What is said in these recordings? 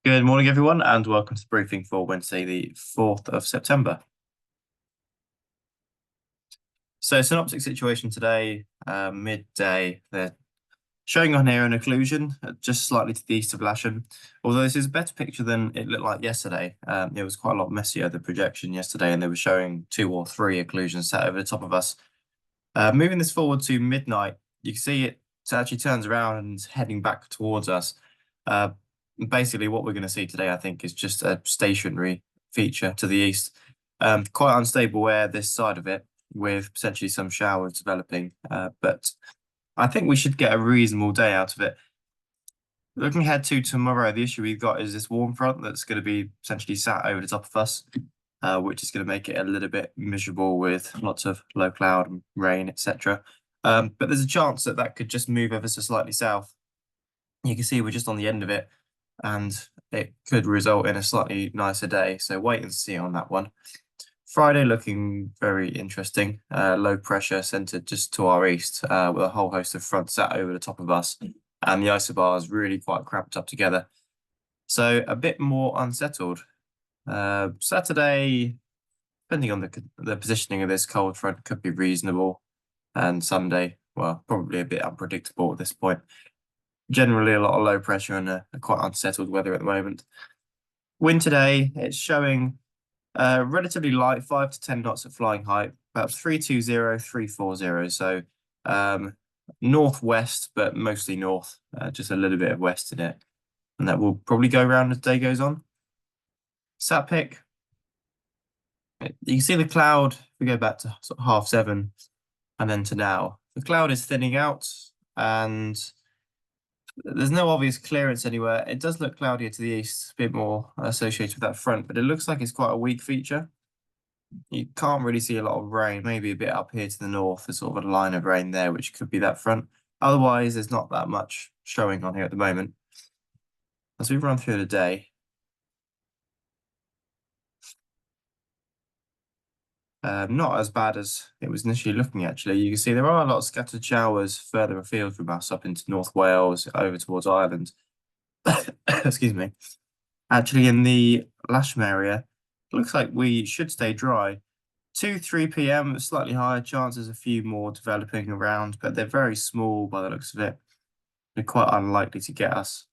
Good morning, everyone, and welcome to the briefing for Wednesday, the 4th of September. So, synoptic situation today, midday. They're showing on here an occlusion just slightly to the east of Lasham. Although this is a better picture than it looked like yesterday. It was quite a lot messier, the projection yesterday, and they were showing 2 or 3 occlusions sat over the top of us. Moving this forward to midnight, you can see it actually turns around and is heading back towards us. Basically, what we're going to see today, I think, is just a stationary feature to the east. Quite unstable air this side of it, with potentially some showers developing. But I think we should get a reasonable day out of it. Looking ahead to tomorrow, the issue we've got is this warm front that's going to be essentially sat over the top of us, which is going to make it a little bit miserable with lots of low cloud and rain, etc. But there's a chance that that could just move ever so slightly south. You can see we're just on the end of it, and it could result in a slightly nicer day. So wait and see on that one. Friday looking very interesting. Low pressure centered just to our east, with a whole host of fronts sat over the top of us, and the isobars really quite cramped up together. So a bit more unsettled. Saturday, depending on the positioning of this cold front, could be reasonable. And Sunday, well, probably a bit unpredictable at this point. Generally, a lot of low pressure and a quite unsettled weather at the moment. Wind today, it's showing relatively light, 5 to 10 knots at flying height, about 320, 340. So northwest, but mostly north, just a little bit of west in it. And that will probably go around as the day goes on. Sat pick, you can see the cloud, if we go back to sort of 7:30 and then to now, the cloud is thinning out and there's no obvious clearance anywhere. It does look cloudier to the east, a bit more associated with that front, but it looks like it's quite a weak feature. You can't really see a lot of rain, maybe a bit up here to the north, there's sort of a line of rain there, which could be that front. Otherwise, there's not that much showing on here at the moment. As we run through the day, not as bad as it was initially looking, actually. You can see there are a lot of scattered showers further afield from us, up into North Wales, over towards Ireland. Excuse me. Actually, in the Lasham area, it looks like we should stay dry. 2-3 p.m, slightly higher chances, a few more developing around, but they're very small by the looks of it. They're quite unlikely to get us.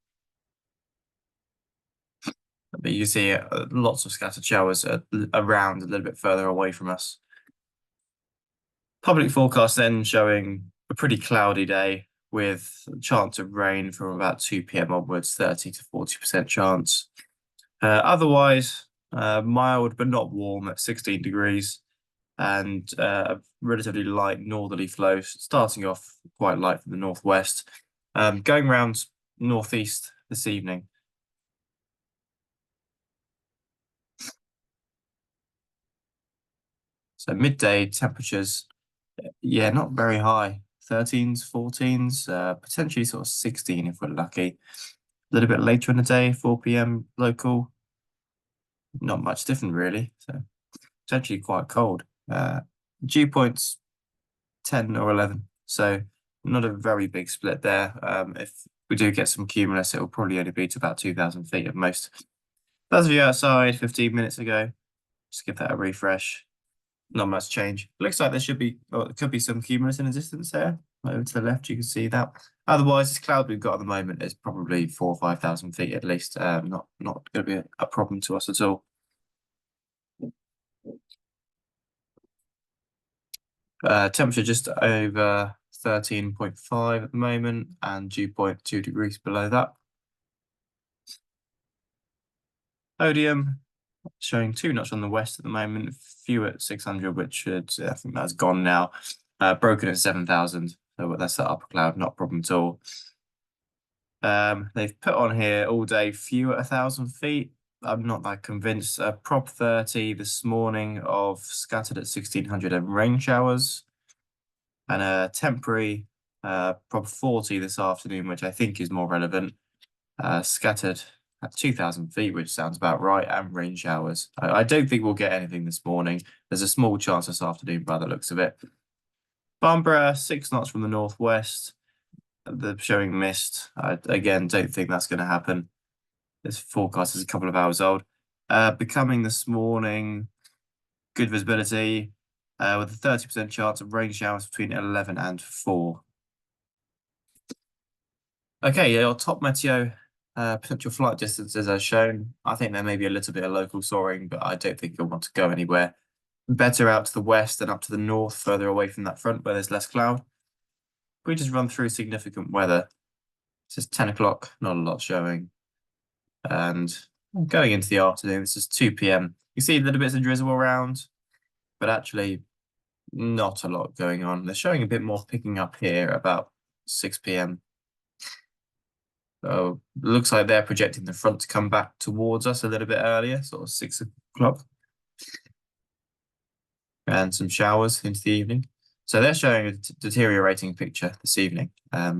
But you see lots of scattered showers around a little bit further away from us. Public forecast then showing a pretty cloudy day with a chance of rain from about 2 p.m. onwards, 30 to 40% chance. Otherwise, mild but not warm at 16 degrees and a relatively light northerly flow, starting off quite light from the northwest, going around northeast this evening. So midday temperatures, yeah, not very high, 13s, 14s, potentially sort of 16 if we're lucky. A little bit later in the day, 4 p.m. local, not much different really. So potentially quite cold. Dew points 10 or 11. So not a very big split there. If we do get some cumulus, it will probably only be to about 2,000 feet at most. That's view outside 15 minutes ago. Just give that a refresh. Not much change. Looks like there should be, or there could be some cumulus in the distance there. Over to the left, you can see that. Otherwise, this cloud we've got at the moment is probably 4,000 or 5,000 feet at least. Not going to be a problem to us at all. Temperature just over 13.5 at the moment, and dew point 2 degrees below that. Odium showing 2 knots on the west at the moment, few at 600, which should, I think that's gone now. Broken at 7,000, so that's the upper cloud, not a problem at all. They've put on here all day few at 1,000 feet. I'm not that convinced. Prop 30 this morning of scattered at 1,600 and rain showers, and a temporary Prop 40 this afternoon, which I think is more relevant, scattered at 2,000 feet, which sounds about right, and rain showers. I don't think we'll get anything this morning. There's a small chance this afternoon by the looks of it. Farnborough, 6 knots from the northwest. They're showing mist. I, again, don't think that's going to happen. This forecast is a couple of hours old. Becoming this morning, good visibility, with a 30% chance of rain showers between 11 and 4. Okay, your top meteo potential flight distances as shown. I think there may be a little bit of local soaring, but I don't think you'll want to go anywhere. Better out to the west and up to the north, further away from that front where there's less cloud. We just run through significant weather. This is 10 o'clock, not a lot showing. And going into the afternoon, this is 2 p.m. You see little bits of drizzle around, but actually not a lot going on. They're showing a bit more picking up here about 6 p.m. So looks like they're projecting the front to come back towards us a little bit earlier, sort of 6 o'clock. And some showers into the evening. So they're showing a deteriorating picture this evening. I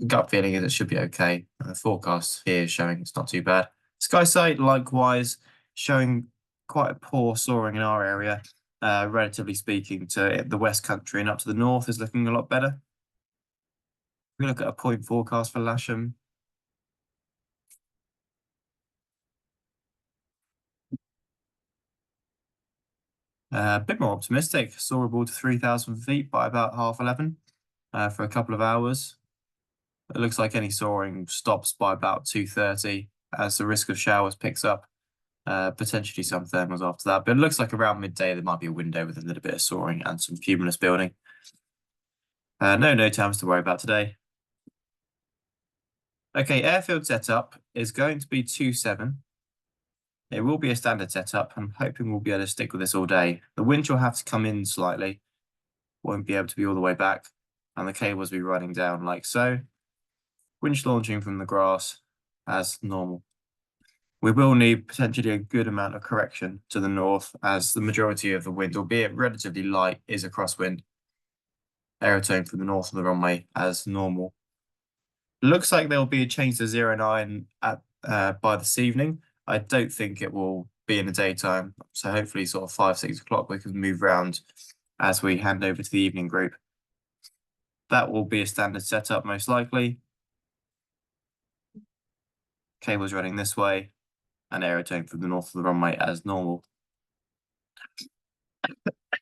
gut feeling is it should be okay. The forecast here is showing it's not too bad. Sky sight likewise showing quite a poor soaring in our area. Relatively speaking to the West Country and up to the north is looking a lot better. We look at a point forecast for Lasham. A bit more optimistic, soarable to 3,000 feet by about 11:30 for a couple of hours. It looks like any soaring stops by about 2:30 as the risk of showers picks up. Potentially some thermals after that, but it looks like around midday there might be a window with a little bit of soaring and some cumulus building. No times to worry about today. Okay, airfield setup is going to be 2-7. It will be a standard setup. I'm hoping we'll be able to stick with this all day. The winch will have to come in slightly. Won't be able to be all the way back. And the cables will be running down like so. Winch launching from the grass as normal. We will need potentially a good amount of correction to the north as the majority of the wind, albeit relatively light, is a crosswind. Aerotone from the north of the runway as normal. Looks like there will be a change to 09 by this evening. I don't think it will be in the daytime. So hopefully sort of 5-6 o'clock we can move around as we hand over to the evening group. That will be a standard setup most likely. Cables running this way and aerotone from the north of the runway as normal.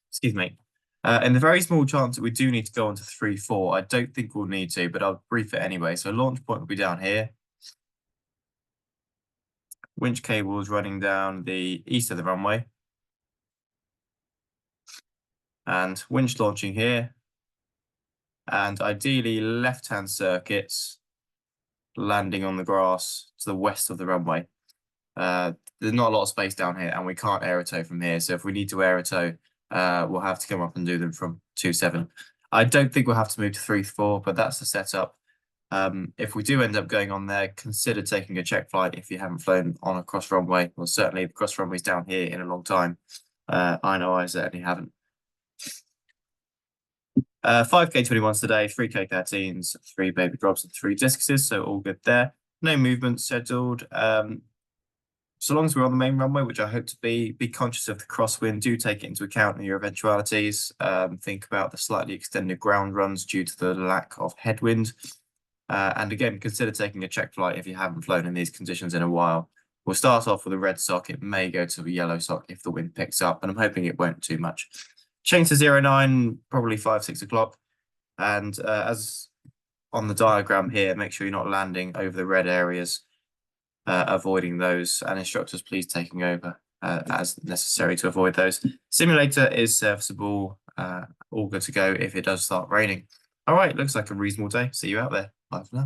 Excuse me. In the very small chance that we do need to go on to 3-4, I don't think we'll need to, but I'll brief it anyway. So launch point will be down here. Winch cables running down the east of the runway. And winch launching here. And ideally left-hand circuits landing on the grass to the west of the runway. There's not a lot of space down here and we can't aerotow from here. So if we need to aerotow, we'll have to come up and do them from 2-7. I don't think we'll have to move to 3-4, but that's the setup. If we do end up going on there, consider taking a check flight if you haven't flown on a cross runway. Well, certainly the cross runway's down here in a long time. I know I certainly haven't. 5K21s today, 3K13s, 3 baby drops and 3 discuses, so all good there. No movement scheduled. So long as we're on the main runway, which I hope to be conscious of the crosswind. Do take it into account in your eventualities. Think about the slightly extended ground runs due to the lack of headwind. And again, consider taking a check flight if you haven't flown in these conditions in a while. We'll start off with a red sock. It may go to a yellow sock if the wind picks up, and I'm hoping it won't too much. Change to 09, probably 5-6 o'clock. And as on the diagram here, make sure you're not landing over the red areas, avoiding those, and instructors please taking over as necessary to avoid those. Simulator is serviceable, all good to go if it does start raining. All right, looks like a reasonable day. See you out there. Bye for now.